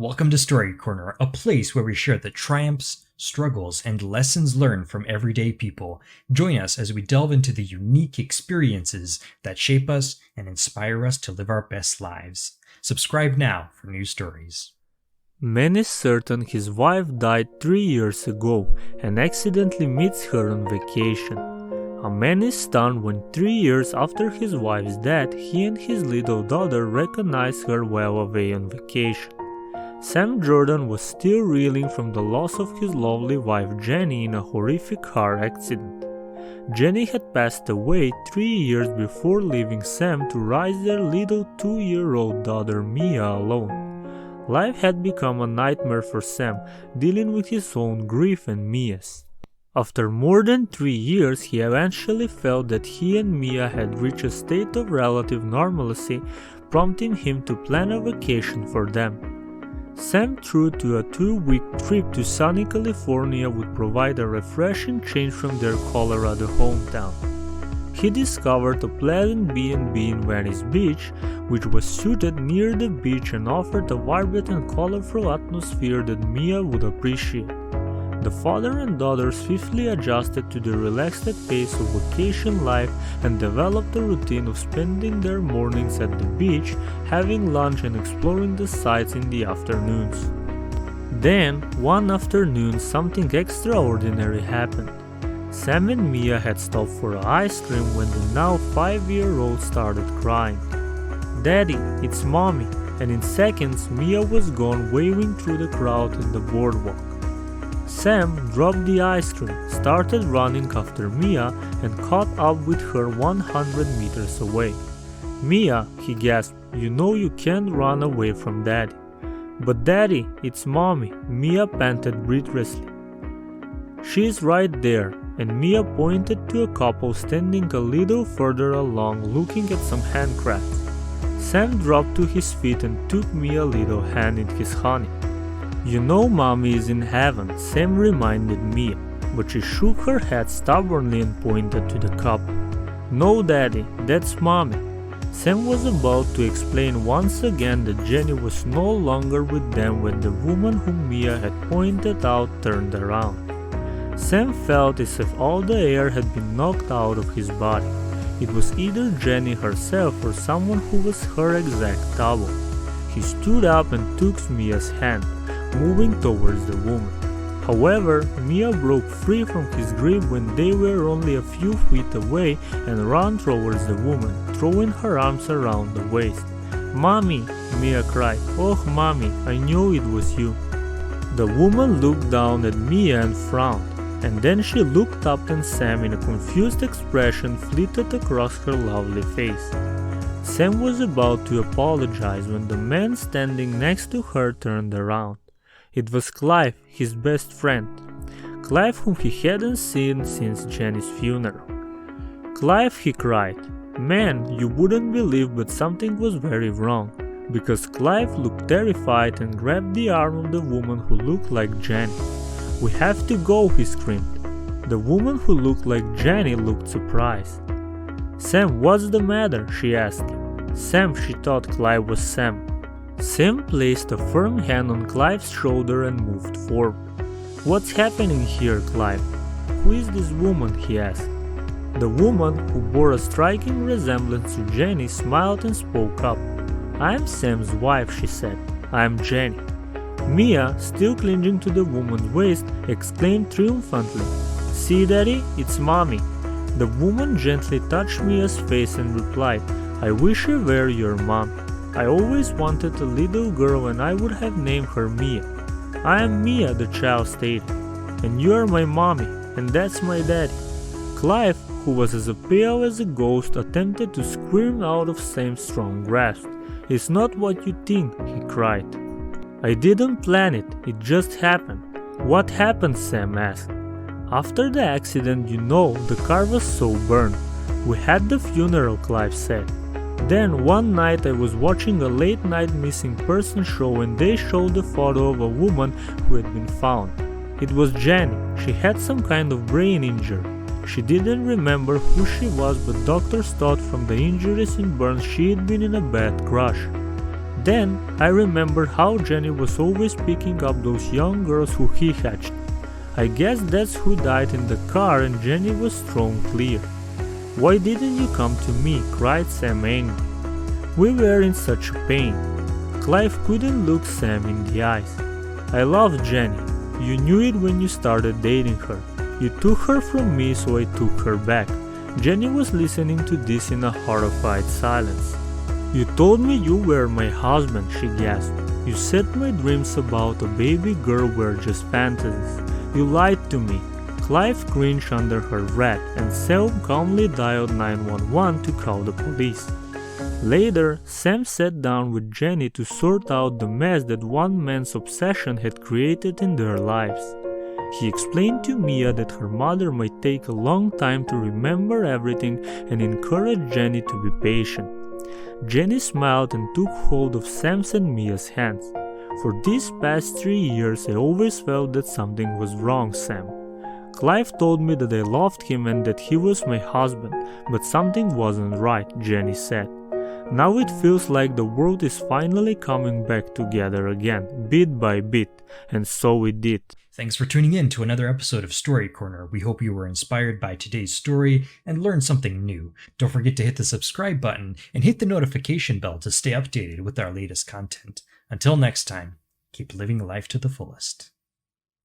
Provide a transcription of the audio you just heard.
Welcome to Story Corner, a place where we share the triumphs, struggles, and lessons learned from everyday people. Join us as we delve into the unique experiences that shape us and inspire us to live our best lives. Subscribe now for new stories. Man is certain his wife died 3 years ago and accidentally meets her on vacation. A man is stunned when 3 years after his wife's death, he and his little daughter recognize her while away on vacation. Sam Jordan was still reeling from the loss of his lovely wife Jenny in a horrific car accident. Jenny had passed away 3 years before leaving Sam to raise their little 2-year-old daughter Mia alone. Life had become a nightmare for Sam, dealing with his own grief and Mia's. After more than 3 years, he eventually felt that he and Mia had reached a state of relative normalcy, prompting him to plan a vacation for them. Sam thought a 2-week trip to sunny California would provide a refreshing change from their Colorado hometown. He discovered a pleasant B&B in Venice Beach, which was situated near the beach and offered a vibrant and colorful atmosphere that Mia would appreciate. The father and daughter swiftly adjusted to the relaxed pace of vacation life and developed a routine of spending their mornings at the beach, having lunch and exploring the sights in the afternoons. Then, one afternoon, something extraordinary happened. Sam and Mia had stopped for ice cream when the now 5-year-old started crying. "Daddy, it's Mommy," and in seconds Mia was gone, waving through the crowd in the boardwalk. Sam dropped the ice cream, started running after Mia, and caught up with her 100 meters away. "Mia," he gasped, "you know you can't run away from Daddy." "But Daddy, it's Mommy," Mia panted breathlessly. "She's right there," and Mia pointed to a couple standing a little further along looking at some handcrafts. Sam dropped to his feet and took Mia's little hand in his honey. "You know Mommy is in heaven," Sam reminded Mia, but she shook her head stubbornly and pointed to the couple. "No, Daddy, that's Mommy." Sam was about to explain once again that Jenny was no longer with them when the woman whom Mia had pointed out turned around. Sam felt as if all the air had been knocked out of his body. It was either Jenny herself or someone who was her exact double. He stood up and took Mia's hand, moving towards the woman. However, Mia broke free from his grip when they were only a few feet away and ran towards the woman, throwing her arms around the waist. "Mommy!" Mia cried. "Oh, Mommy, I knew it was you." The woman looked down at Mia and frowned, and then she looked up at Sam and a confused expression flitted across her lovely face. Sam was about to apologize when the man standing next to her turned around. It was Clive, his best friend. Clive, whom he hadn't seen since Jenny's funeral. "Clive," he cried. "Man, you wouldn't believe, but something was very wrong." Because Clive looked terrified and grabbed the arm of the woman who looked like Jenny. "We have to go," he screamed. The woman who looked like Jenny looked surprised. "Sam, what's the matter?" she asked him. Sam, she thought Clive was Sam. Sam placed a firm hand on Clive's shoulder and moved forward. "What's happening here, Clive?" "Who is this woman?" he asked. The woman, who bore a striking resemblance to Jenny, smiled and spoke up. "I'm Sam's wife," she said. "I'm Jenny." Mia, still clinging to the woman's waist, exclaimed triumphantly, "See, Daddy, it's Mommy." The woman gently touched Mia's face and replied, "I wish I were your mom. I always wanted a little girl and I would have named her Mia." "I am Mia," the child stated, "and you are my mommy, and that's my daddy." Clive, who was as pale as a ghost, attempted to squirm out of Sam's strong grasp. "It's not what you think," he cried. "I didn't plan it, it just happened." "What happened?" Sam asked. "After the accident, the car was so burned. We had the funeral," Clive said. "Then one night I was watching a late night missing person show and they showed a photo of a woman who had been found. It was Jenny. She had some kind of brain injury. She didn't remember who she was, but doctors thought from the injuries and burns she had been in a bad crash. Then I remembered how Jenny was always picking up those young girls who he hatched. I guess that's who died in the car and Jenny was thrown clear. "Why didn't you come to me?" cried Sam angry. We were in such pain. Clive couldn't look Sam in the eyes. "I loved Jenny. You knew it when you started dating her. You took her from me, so I took her back." Jenny was listening to this in a horrified silence. "You told me you were my husband," she gasped. "You said my dreams about a baby girl were just fantasies. You lied to me." Clive cringed under her wrath, and Sam calmly dialed 911 to call the police. Later, Sam sat down with Jenny to sort out the mess that one man's obsession had created in their lives. He explained to Mia that her mother might take a long time to remember everything and encouraged Jenny to be patient. Jenny smiled and took hold of Sam's and Mia's hands. "For these past 3 years I always felt that something was wrong, Sam. Clive told me that I loved him and that he was my husband, but something wasn't right," Jenny said. "Now it feels like the world is finally coming back together again, bit by bit, and so it did." Thanks for tuning in to another episode of Story Corner. We hope you were inspired by today's story and learned something new. Don't forget to hit the subscribe button and hit the notification bell to stay updated with our latest content. Until next time, keep living life to the fullest.